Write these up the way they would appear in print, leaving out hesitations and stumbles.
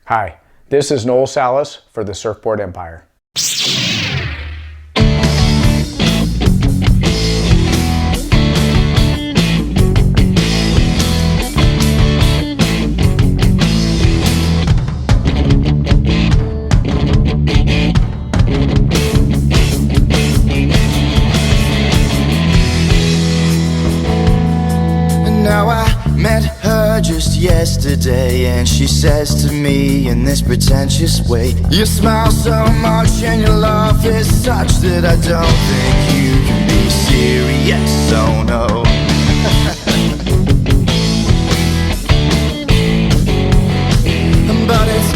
Hi, this is Noel Salas for the Surfboard Empire. Now I met her just yesterday, and she says to me in this pretentious way, you smile so much and your laugh is such that I don't think you can be serious, oh no. But it's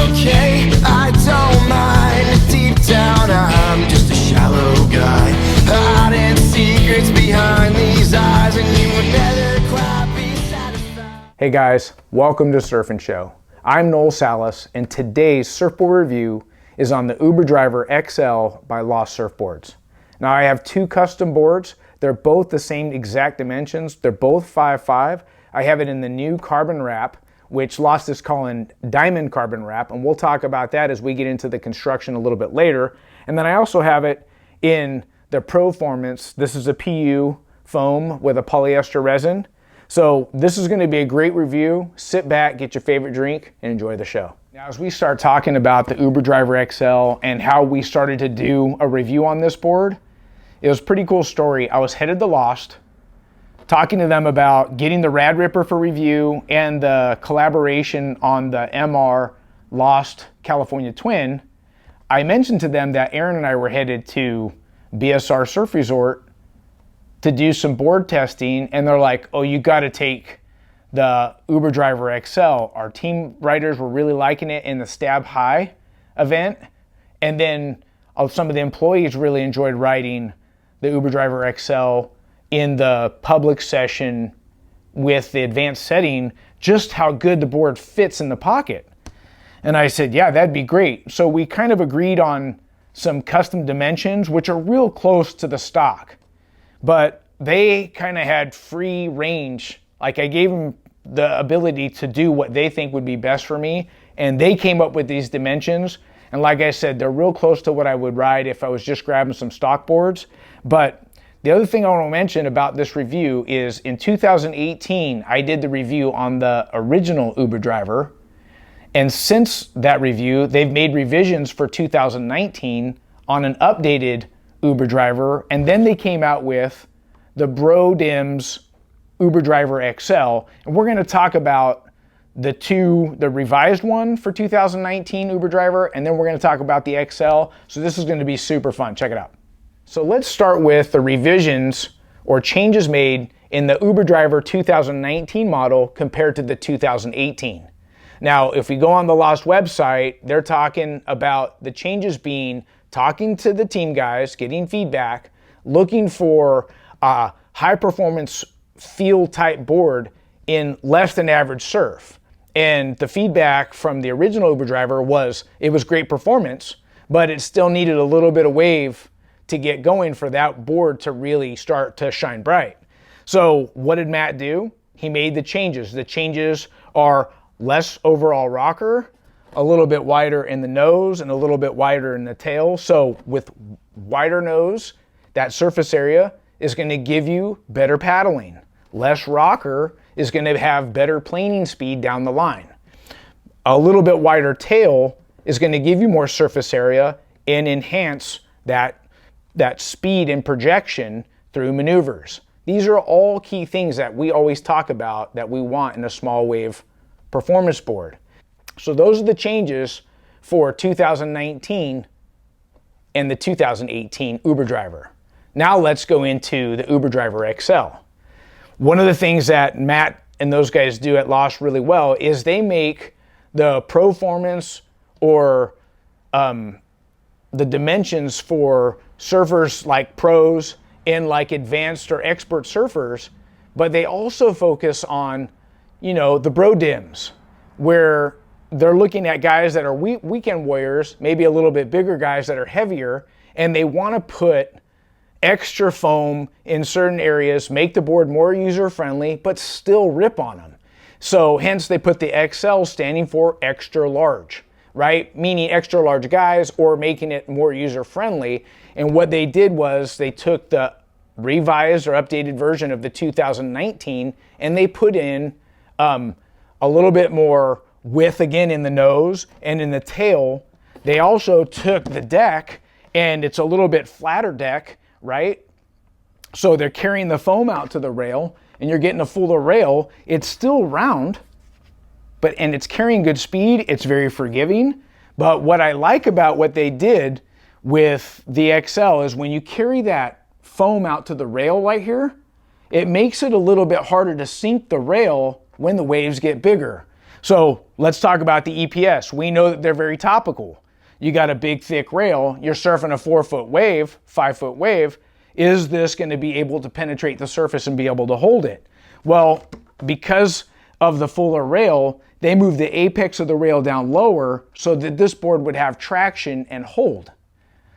okay, I don't mind. Deep down I'm just a shallow guy, hiding secrets behind these eyes, and you would never quite be satisfied. Hey guys, welcome to Surf and Show. I'm Noel Salas, and today's surfboard review is on the Uber Driver XL by Lost Surfboards. Now I have two custom boards. They're both the same exact dimensions. They're both 5'5". I have it in the new carbon wrap, which Lost is calling diamond carbon wrap, and we'll talk about that as we get into the construction a little bit later. And then I also have it in the Proformance. This is a PU foam with a polyester resin. So this is going to be a great review. Sit back, get your favorite drink, and enjoy the show. Now as we start talking about the Uber Driver XL and how we started to do a review on this board, it was a pretty cool story. I was headed to Lost, talking to them about getting the Rad Ripper for review and the collaboration on the MR Lost California Twin. I mentioned to them that Aaron and I were headed to BSR Surf Resort to do some board testing, and they're like, oh, you got to take the Uber Driver XL. Our team riders were really liking it in the Stab High event, and then some of the employees really enjoyed riding the Uber Driver XL in the public session with the advanced setting, just how good the board fits in the pocket. And I said, yeah, that'd be great. So we kind of agreed on some custom dimensions, which are real close to the stock, but they kind of had free range. Like I gave them the ability to do what they think would be best for me, and they came up with these dimensions. And like I said, they're real close to what I would ride if I was just grabbing some stock boards. But the other thing I want to mention about this review is in 2018, I did the review on the original Uber Driver. And since that review, they've made revisions for 2019 on an updated Uber Driver. And then they came out with the Bro Dims Uber Driver XL. And we're going to talk about the revised one for 2019 Uber Driver, and then we're going to talk about the XL. So this is going to be super fun. Check it out. So let's start with the revisions or changes made in the Uber Driver 2019 model compared to the 2018. Now, if we go on the Lost website, they're talking about the changes being talking to the team guys, getting feedback, looking for a high performance feel type board in less than average surf. And the feedback from the original Uber Driver was it was great performance, but it still needed a little bit of wave to get going for that board to really start to shine bright. So what did Matt do? He made the changes. The changes are less overall rocker, a little bit wider in the nose and a little bit wider in the tail. So with wider nose, that surface area is going to give you better paddling. Less rocker is going to have better planing speed down the line. A little bit wider tail is going to give you more surface area and enhance that speed and projection through maneuvers. These are all key things that we always talk about that we want in a small wave performance board. So those are the changes for 2019 and the 2018 Uber Driver. Now let's go into the Uber Driver XL. One of the things that Matt and those guys do at Lost really well is they make the Proformance or the dimensions for surfers like pros and like advanced or expert surfers, but they also focus on, the Bro Dims, where they're looking at guys that are weekend warriors, maybe a little bit bigger guys that are heavier, and they want to put extra foam in certain areas, make the board more user-friendly, but still rip on them. So hence they put the XL standing for extra large, right? Meaning extra large guys, or making it more user friendly. And what they did was they took the revised or updated version of the 2019 and they put in a little bit more width again in the nose and in the tail. They also took the deck, and it's a little bit flatter deck, right? So they're carrying the foam out to the rail, and you're getting a fuller rail. It's still round, and it's carrying good speed. It's very forgiving. But what I like about what they did with the XL is when you carry that foam out to the rail right here, it makes it a little bit harder to sink the rail when the waves get bigger. So let's talk about the EPS. We know that they're very topical. You got a big thick rail, you're surfing a 4-foot wave, 5-foot wave. Is this going to be able to penetrate the surface and be able to hold it? Well, because of the fuller rail, they moved the apex of the rail down lower so that this board would have traction and hold.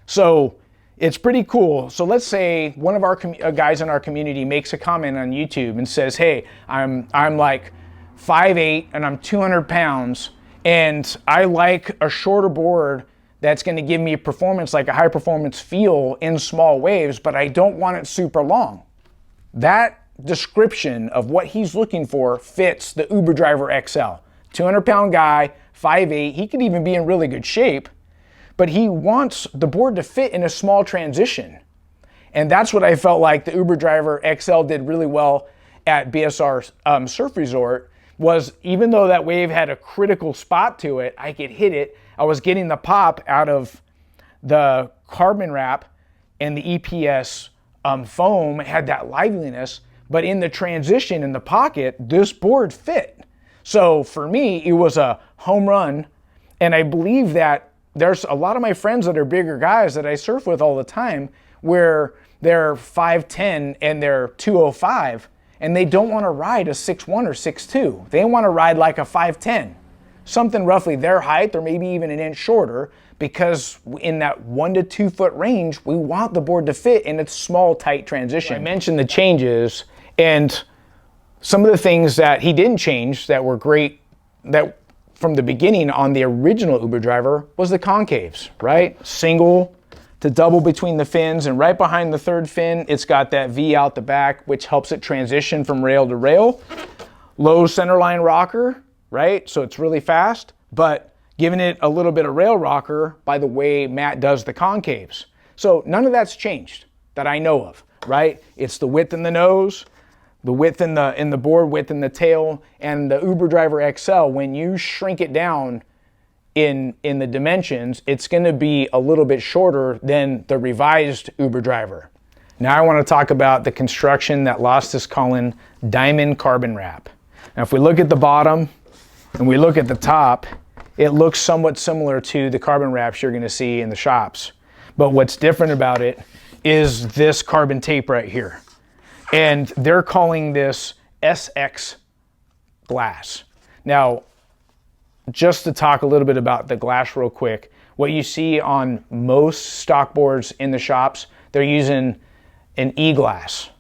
So it's pretty cool. So let's say one of our guys in our community makes a comment on YouTube and says, hey, I'm like 5'8" and I'm 200 pounds and I like a shorter board that's going to give me performance, like a high performance feel in small waves, but I don't want it super long. That description of what he's looking for fits the Uber Driver XL. 200-pound guy, 5'8", he could even be in really good shape, but he wants the board to fit in a small transition. And that's what I felt like the Uber Driver XL did really well at BSR Surf Resort, was even though that wave had a critical spot to it, I could hit it. I was getting the pop out of the carbon wrap, and the EPS foam had that liveliness, but in the transition in the pocket, this board fit. So for me, it was a home run, and I believe that there's a lot of my friends that are bigger guys that I surf with all the time where they're 5'10" and they're 205, and they don't want to ride a 6'1" or 6'2". They want to ride like a 5'10". Something roughly their height or maybe even an inch shorter, because in that 1 to 2 foot range, we want the board to fit in its small, tight transition. I mentioned the changes, and some of the things that he didn't change that were great, that from the beginning on the original Uber Driver, was the concaves, right? Single to double between the fins, and right behind the third fin, it's got that V out the back, which helps it transition from rail to rail. Low centerline rocker, right? So it's really fast, but giving it a little bit of rail rocker by the way Matt does the concaves. So none of that's changed that I know of, right? It's the width in the nose, the width in the board, width in the tail, and the Uber Driver XL, when you shrink it down in the dimensions, it's gonna be a little bit shorter than the revised Uber Driver. Now I wanna talk about the construction that Lost is calling diamond carbon wrap. Now if we look at the bottom and we look at the top, it looks somewhat similar to the carbon wraps you're gonna see in the shops. But what's different about it is this carbon tape right here. And they're calling this SX glass. Now, just to talk a little bit about the glass real quick, what you see on most stock boards in the shops, they're using an E glass.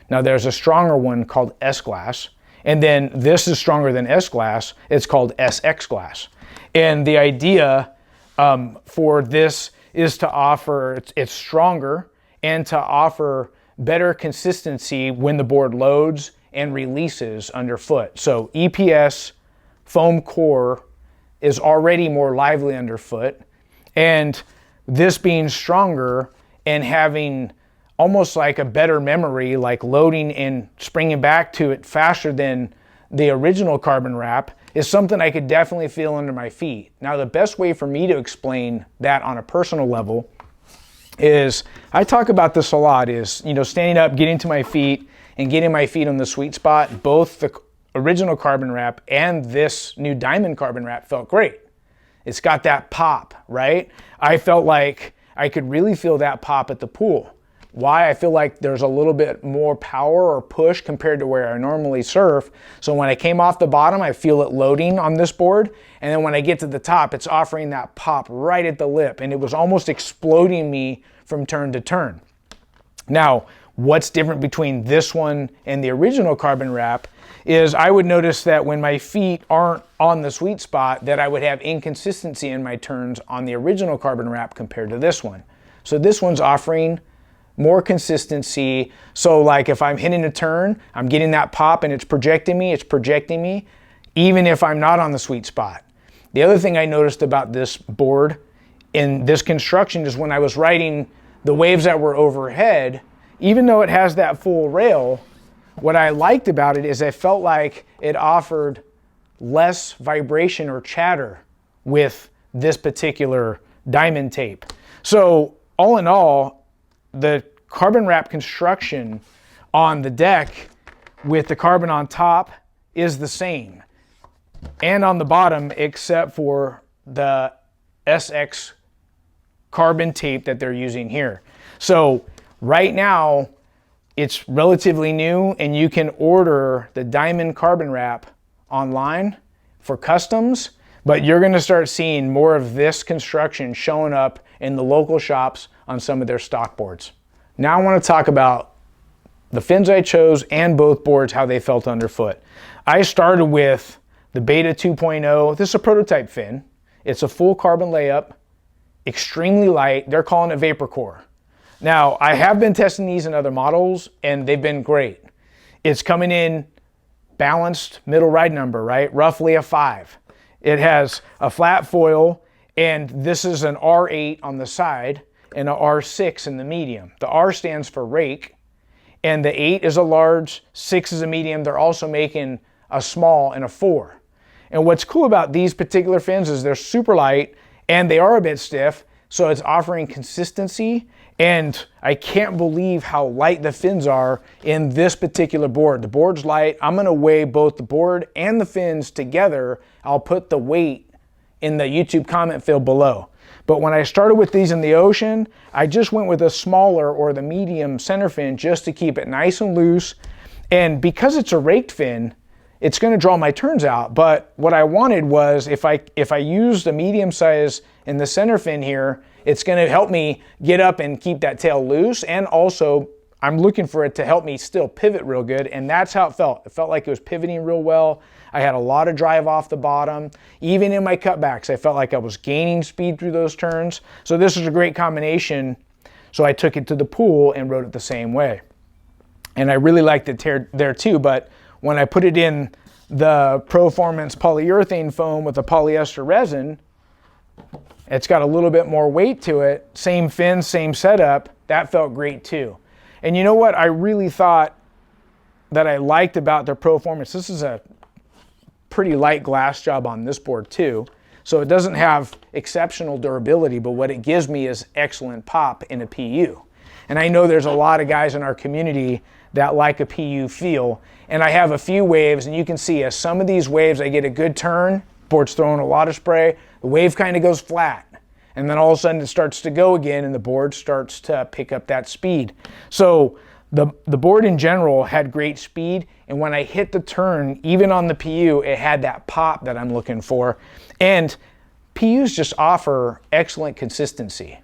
Now there's a stronger one called S glass, and then this is stronger than S glass, it's called SX glass. And the idea for this is to offer, it's stronger, and to offer better consistency when the board loads and releases underfoot. So EPS foam core is already more lively underfoot, and this being stronger and having almost like a better memory, like loading and springing back to it faster than the original carbon wrap, is something I could definitely feel under my feet. Now the best way for me to explain that on a personal level is, I talk about this a lot, is, you know, standing up, getting to my feet and getting my feet on the sweet spot. Both the original carbon wrap and this new diamond carbon wrap felt great. It's got that pop, right? I felt like I could really feel that pop at the pool. Why? I feel like there's a little bit more power or push compared to where I normally surf. So when I came off the bottom, I feel it loading on this board. And then when I get to the top, it's offering that pop right at the lip. And it was almost exploding me from turn to turn. Now, what's different between this one and the original carbon wrap is I would notice that when my feet aren't on the sweet spot, that I would have inconsistency in my turns on the original carbon wrap compared to this one. So this one's offering more consistency. So like if I'm hitting a turn, I'm getting that pop and it's projecting me, even if I'm not on the sweet spot. The other thing I noticed about this board in this construction is when I was riding the waves that were overhead, even though it has that full rail, what I liked about it is I felt like it offered less vibration or chatter with this particular diamond tape. So all in all, the carbon wrap construction on the deck with the carbon on top is the same, and on the bottom, except for the SX carbon tape that they're using here. So right now, it's relatively new, and you can order the diamond carbon wrap online for customs, but you're gonna start seeing more of this construction showing up in the local shops on some of their stock boards. Now I wanna talk about the fins I chose and both boards, how they felt underfoot. I started with the Beta 2.0. This is a prototype fin. It's a full carbon layup, extremely light. They're calling it Vapor Core. Now, I have been testing these in other models and they've been great. It's coming in balanced middle ride number, right? Roughly a 5. It has a flat foil, and this is an R8 on the side and a R6 in the medium. The R stands for rake, and the 8 is a large, 6 is a medium. They're also making a small and a 4. And what's cool about these particular fins is they're super light and they are a bit stiff, so it's offering consistency. And I can't believe how light the fins are in this particular board. The board's light. I'm gonna weigh both the board and the fins together. I'll put the weight in the YouTube comment field below. But when I started with these in the ocean, I just went with a smaller or the medium center fin just to keep it nice and loose. And because it's a raked fin, it's gonna draw my turns out. But what I wanted was if I used a medium size in the center fin here, it's gonna help me get up and keep that tail loose, and also I'm looking for it to help me still pivot real good, and that's how it felt. It felt like it was pivoting real well. I had a lot of drive off the bottom. Even in my cutbacks, I felt like I was gaining speed through those turns. So this is a great combination. So I took it to the pool and rode it the same way. And I really liked it there too, but when I put it in the Proformance polyurethane foam with a polyester resin, it's got a little bit more weight to it, same fin, same setup, that felt great too. And you know what I really thought that I liked about their Proformance? This is a pretty light glass job on this board too, so it doesn't have exceptional durability, but what it gives me is excellent pop in a PU. And I know there's a lot of guys in our community that like a PU feel, and I have a few waves, and you can see as some of these waves I get a good turn, board's throwing a lot of spray, the wave kind of goes flat, and then all of a sudden it starts to go again and the board starts to pick up that speed. So the board in general had great speed, and when I hit the turn, even on the PU, it had that pop that I'm looking for. And PUs just offer excellent consistency.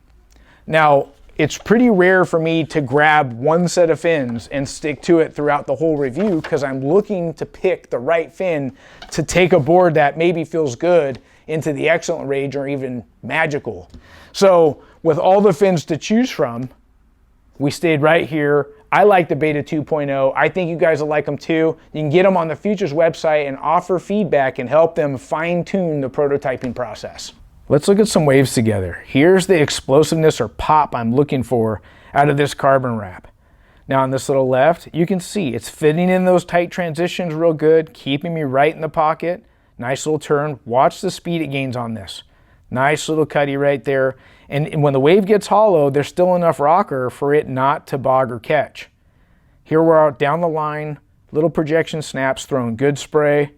Now, it's pretty rare for me to grab one set of fins and stick to it throughout the whole review because I'm looking to pick the right fin to take a board that maybe feels good into the excellent range or even magical. So with all the fins to choose from, we stayed right here. I like the Beta 2.0. I think you guys will like them too. You can get them on the Futures website and offer feedback and help them fine-tune the prototyping process. Let's look at some waves together. Here's the explosiveness or pop I'm looking for out of this carbon wrap. Now on this little left, you can see it's fitting in those tight transitions real good, keeping me right in the pocket. Nice little turn. Watch the speed it gains on this. Nice little cutty right there. And when the wave gets hollow, there's still enough rocker for it not to bog or catch. Here we're out down the line, little projection snaps, throwing good spray.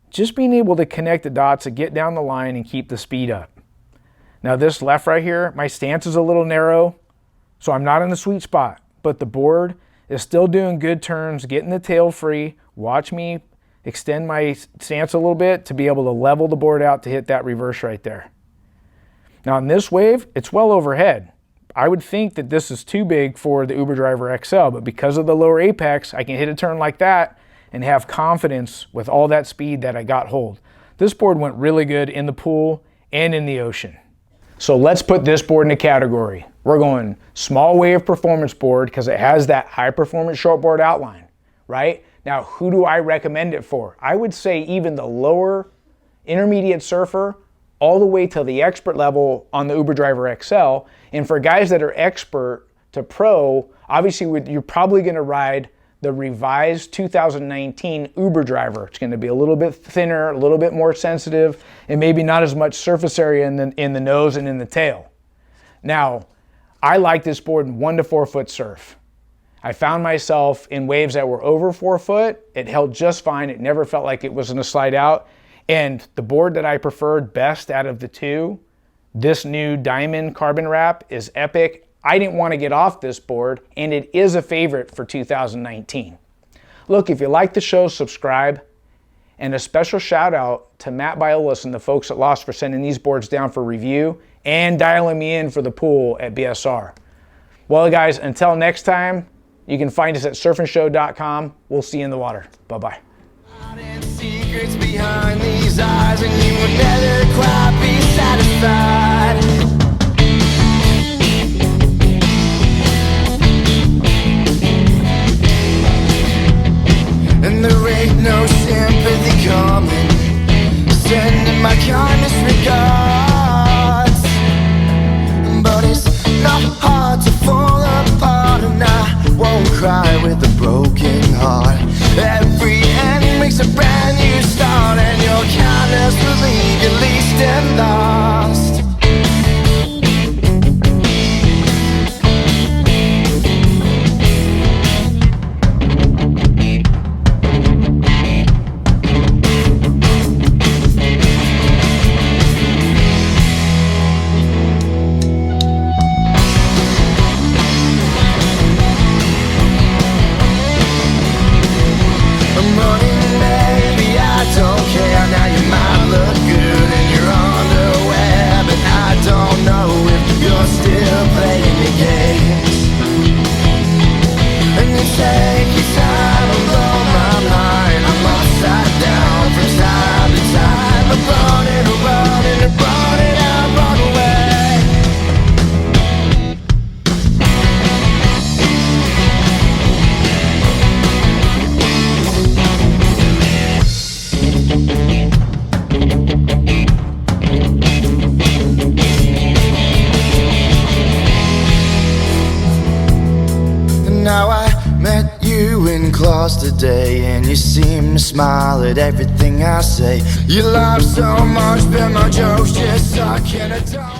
Just being able to connect the dots to get down the line and keep the speed up. Now this left right here, my stance is a little narrow, so I'm not in the sweet spot, but the board is still doing good turns, getting the tail free. Watch me extend my stance a little bit to be able to level the board out to hit that reverse right there. Now on this wave, it's well overhead. I would think that this is too big for the Uber Driver XL, but because of the lower apex, I can hit a turn like that and have confidence with all that speed that I got hold. This board went really good in the pool and in the ocean. So let's put this board in a category. We're going small wave performance board because it has that high performance shortboard outline, right? Now, who do I recommend it for? I would say even the lower intermediate surfer all the way to the expert level on the Uber Driver XL. And for guys that are expert to pro, obviously you're probably going to ride the revised 2019 Uber Driver. It's going to be a little bit thinner, a little bit more sensitive, and maybe not as much surface area in the nose and in the tail. Now, I like this board in 1 to 4 foot surf. I found myself in waves that were over 4 foot. It held just fine. It never felt like it was going to slide out. And the board that I preferred best out of the two, this new diamond carbon wrap, is epic. I didn't want to get off this board, and it is a favorite for 2019. Look, if you like the show, subscribe. And a special shout out to Matt Biolis and the folks at Lost for sending these boards down for review and dialing me in for the pool at BSR. Well, guys, until next time, you can find us at surfandshow.com. We'll see you in the water. Bye-bye. Secrets behind these eyes, and you will never quite be satisfied. And there ain't no sympathy coming, sending my kindest regards. But it's not hard to fall apart, and I won't cry with a broken heart. Every end makes a brand new start, and your kindness will leave you least and lost. Now I met you in class today, and you seem to smile at everything I say. You laugh so much, but my jokes just suck, and I don't